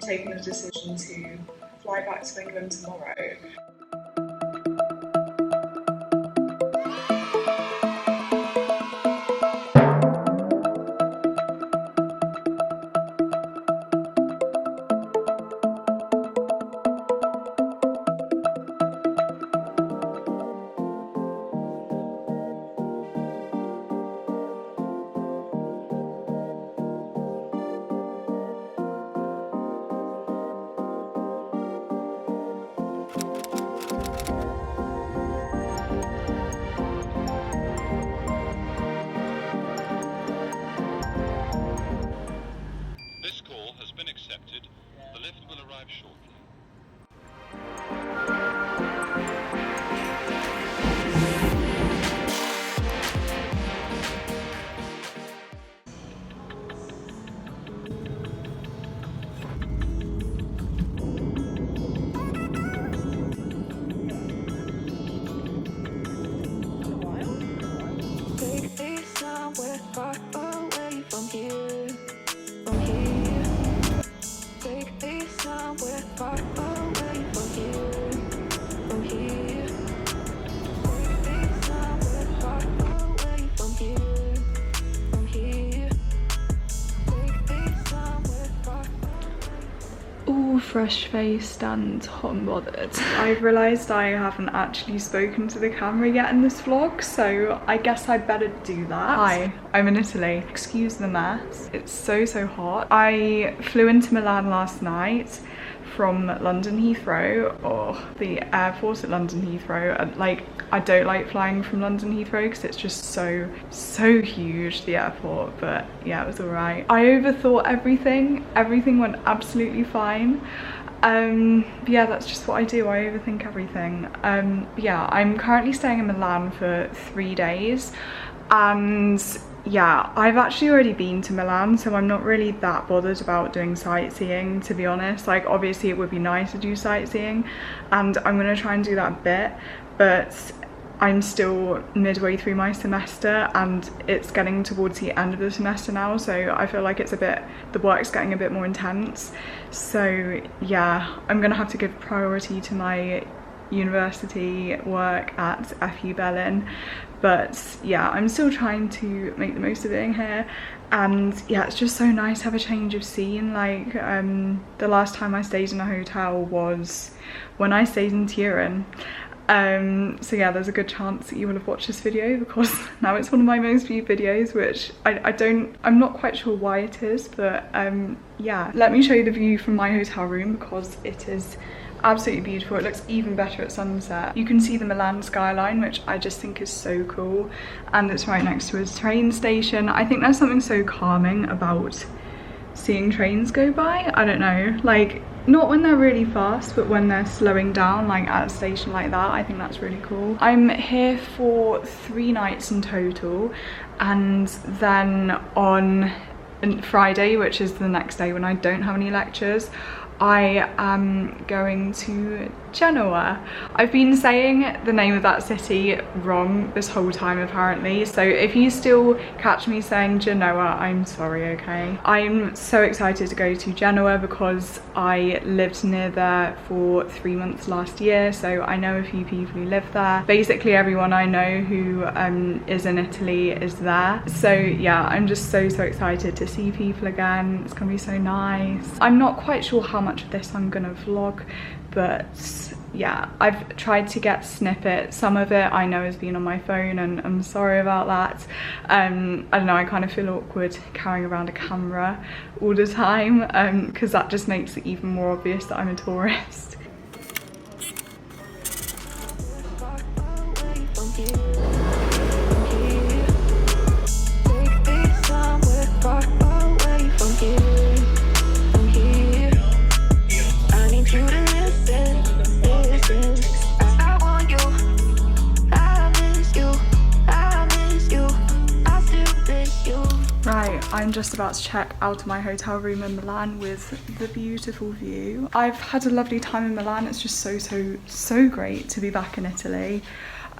taken the decision to fly back to England tomorrow. This call has been accepted. The lift will arrive shortly. Take me somewhere far away from here, from here. Take me somewhere far away from here, from here. Take me somewhere far away from here, from here. Take me somewhere far away. All fresh-faced and hot and bothered. I've realised I haven't actually spoken to the camera yet in this vlog, so I guess I'd better do that. Hi, I'm in Italy. Excuse the mess. It's so hot. I flew into Milan last night from London Heathrow, or the airport at London Heathrow. Like, I don't like flying from London Heathrow because it's just so huge, the airport, but yeah, it was alright. I overthought everything. Everything went absolutely fine. But yeah, that's just what I do. I overthink everything. But yeah, I'm currently staying in Milan for 3 days, and yeah, I've actually already been to Milan, so I'm not really that bothered about doing sightseeing, to be honest. Like, obviously it would be nice to do sightseeing, and I'm gonna try and do that a bit, but I'm still midway through my semester and it's getting towards the end of the semester now, so I feel like it's the work's getting a bit more intense. So yeah, I'm gonna have to give priority to my university work at FU Berlin, but yeah, I'm still trying to make the most of being here. And yeah, it's just so nice to have a change of scene. Like, the last time I stayed in a hotel was when I stayed in Turin. So yeah, there's a good chance that you will have watched this video because now it's one of my most viewed videos, which I'm not quite sure why it is, but yeah. Let me show you the view from my hotel room because it is absolutely beautiful. It looks even better at sunset. You can see the Milan skyline, which I just think is so cool, and it's right next to a train station. I think there's something so calming about seeing trains go by. I don't know, like, not when they're really fast, but when they're slowing down, like at a station like that. I think that's really cool. I'm here for 3 nights in total, and then on Friday, which is the next day when I don't have any lectures, I am going to Genoa. I've been saying the name of that city wrong this whole time apparently, so if you still catch me saying Genoa, I'm sorry, okay? I'm so excited to go to Genoa because I lived near there for 3 months last year, so I know a few people who live there. Basically everyone I know who is in Italy is there. So yeah, I'm just so excited to see people again. It's gonna be so nice. I'm not quite sure how much of this I'm gonna vlog, but yeah, I've tried to get snippets. Some of it I know has been on my phone, and I'm sorry about that. I don't know, I kind of feel awkward carrying around a camera all the time because that just makes it even more obvious that I'm a tourist. I'm just about to check out of my hotel room in Milan with the beautiful view. I've had a lovely time in Milan. It's just so great to be back in Italy.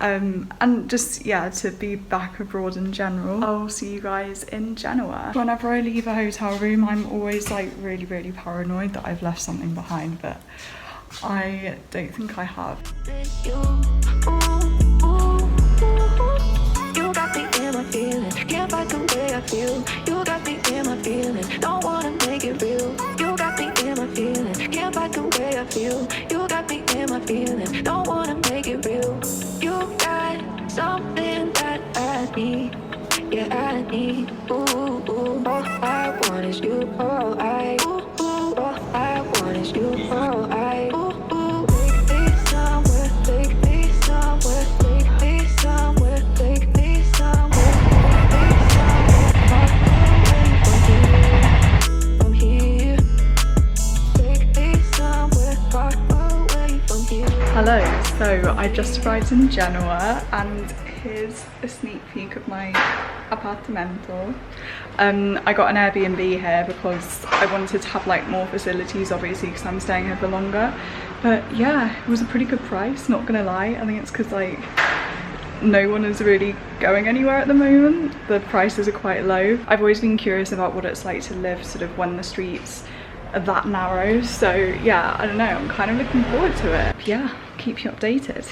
and just, yeah, to be back abroad in general. I'll see you guys in Genoa. Whenever I leave a hotel room, I'm always like really paranoid that I've left something behind, but I don't think I have. You got me in my feelings, can't fight the way I feel. You got me in my feelings, don't wanna make it real. You got me in my feelings, can't fight the way I feel. You got me in my feelings, don't wanna make it real. You got something that I need, yeah I need. Ooh, ooh, all I want is you. All I want is you. All I take me somewhere, take me somewhere, take me somewhere, take me somewhere, from here. Take me somewhere far away from here. Hello, so I just arrived in Genoa and here's a sneak peek of my appartamento. I got an Airbnb here because I wanted to have like more facilities, obviously, because I'm staying here for longer. But yeah, it was a pretty good price, not gonna lie. I think it's because like no one is really going anywhere at the moment. The prices are quite low. I've always been curious about what it's like to live sort of when the streets are that narrow. So yeah, I don't know, I'm kind of looking forward to it. But yeah, keep you updated.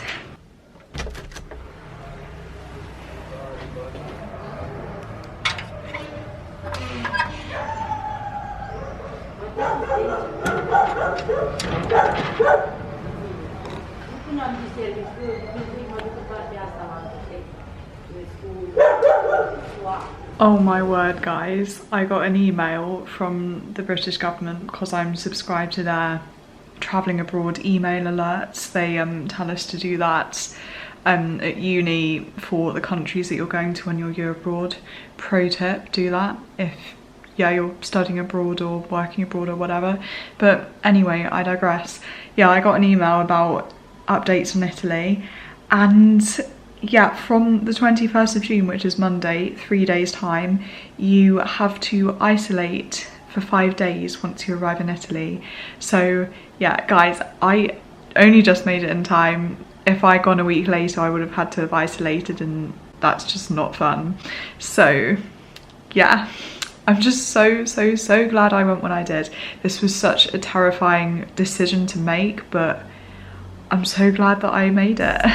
Oh my word, guys, I got an email from the British government because I'm subscribed to their travelling abroad email alerts. They tell us to do that at uni for the countries that you're going to when you're abroad. Pro tip, do that if yeah, you're studying abroad or working abroad or whatever. But anyway, I digress. Yeah, I got an email about updates on Italy, and yeah, from the 21st of June, which is Monday, 3 days time, you have to isolate for 5 days once you arrive in Italy. So yeah, guys, I only just made it in time. If I'd gone a week later, I would have had to have isolated, and that's just not fun. So yeah, I'm just so glad I went when I did. This was such a terrifying decision to make, but I'm so glad that I made it.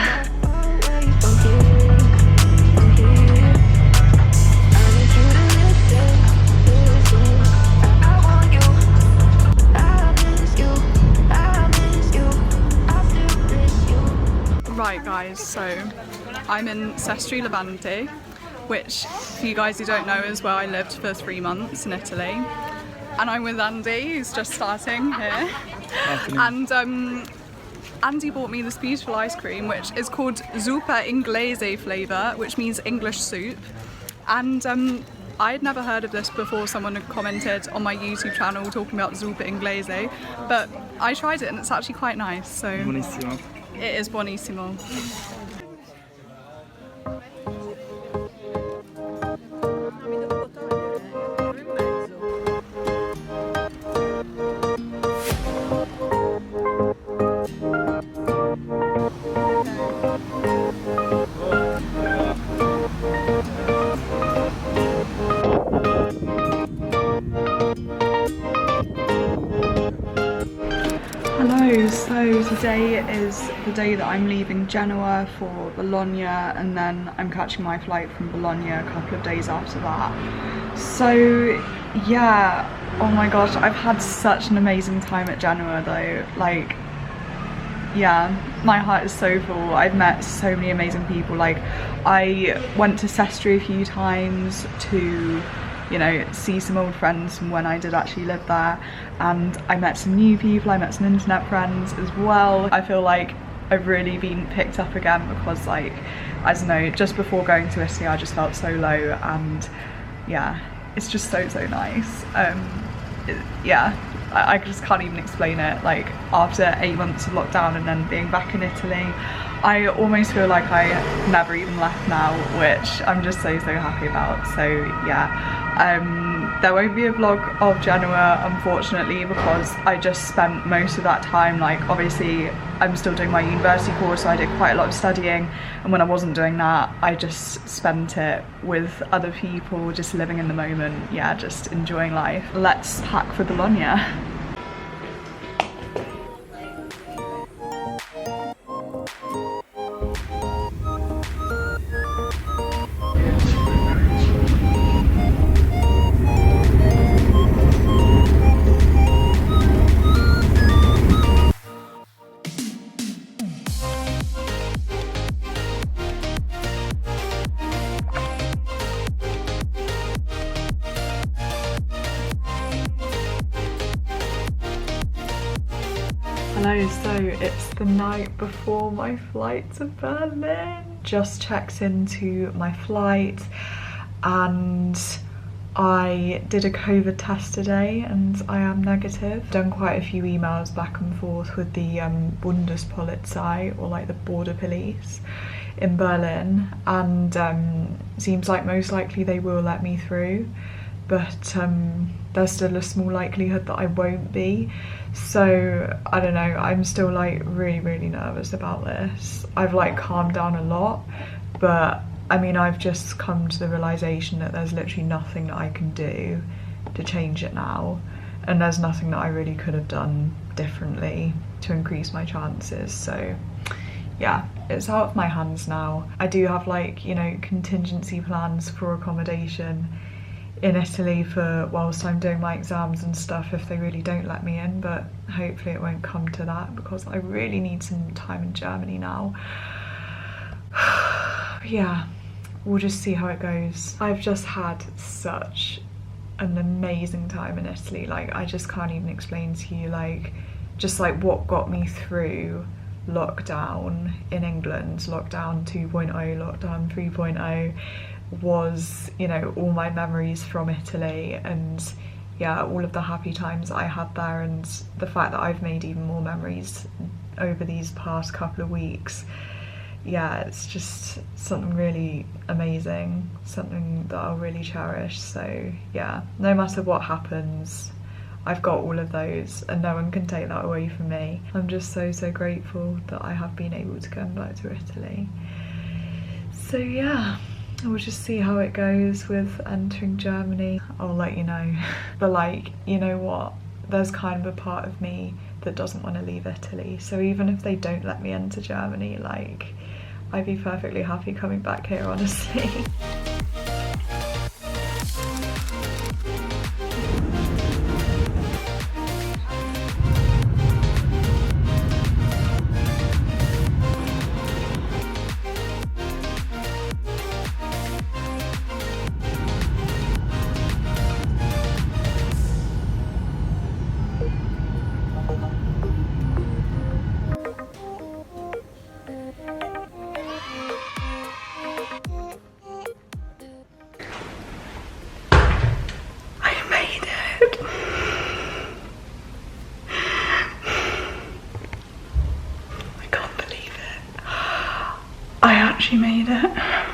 Right guys, so I'm in Sestri Levante, which for you guys who don't know is where I lived for 3 months in Italy. And I'm with Andy, who's just starting here. And Andy bought me this beautiful ice cream, which is called zuppa inglese flavour, which means English soup. And I had never heard of this before. Someone had commented on my YouTube channel talking about zuppa inglese, but I tried it and it's actually quite nice. So Buonissimo. It is buonissimo. Hello, so today is the day that I'm leaving Genoa for Bologna, and then I'm catching my flight from Bologna a couple of days after that. So yeah, oh my gosh, I've had such an amazing time at Genoa though. Like, yeah, my heart is so full. I've met so many amazing people. Like, I went to Sestri a few times to, you know, see some old friends from when I did actually live there, and I met some new people. I met some internet friends as well. I feel like I've really been picked up again because, like, I don't know, just before going to Italy I just felt so low, and yeah, it's just so nice. Yeah, I just can't even explain it. Like, after 8 months of lockdown and then being back in Italy, I almost feel like I never even left now, which I'm just so happy about. So yeah, there won't be a vlog of Genoa, unfortunately, because I just spent most of that time, like, obviously I'm still doing my university course, so I did quite a lot of studying, and when I wasn't doing that, I just spent it with other people, just living in the moment, yeah, just enjoying life. Let's pack for Bologna. Hello, so it's the night before my flight to Berlin. Just checked into my flight and I did a COVID test today and I am negative. Done quite a few emails back and forth with the Bundespolizei, or like the border police in Berlin, and seems like most likely they will let me through, but there's still a small likelihood that I won't be. So I don't know, I'm still like really nervous about this. I've like calmed down a lot, but I mean, I've just come to the realization that there's literally nothing that I can do to change it now, and there's nothing that I really could have done differently to increase my chances. So yeah, it's out of my hands now. I do have, like, you know, contingency plans for accommodation in Italy for whilst I'm doing my exams and stuff if they really don't let me in, but hopefully it won't come to that because I really need some time in Germany now. Yeah, we'll just see how it goes. I've just had such an amazing time in Italy. Like, I just can't even explain to you, like, just like what got me through lockdown in England, lockdown 2.0, lockdown 3.0, was, you know, all my memories from Italy, and yeah, all of the happy times I had there, and the fact that I've made even more memories over these past couple of weeks. Yeah, it's just something really amazing, something that I'll really cherish. So yeah, no matter what happens, I've got all of those and no one can take that away from me. I'm just so grateful that I have been able to come back to Italy. So yeah, we'll just see how it goes with entering Germany. I'll let you know. But like, you know what? There's kind of a part of me that doesn't want to leave Italy. So even if they don't let me enter Germany, like, I'd be perfectly happy coming back here, honestly. I actually made it.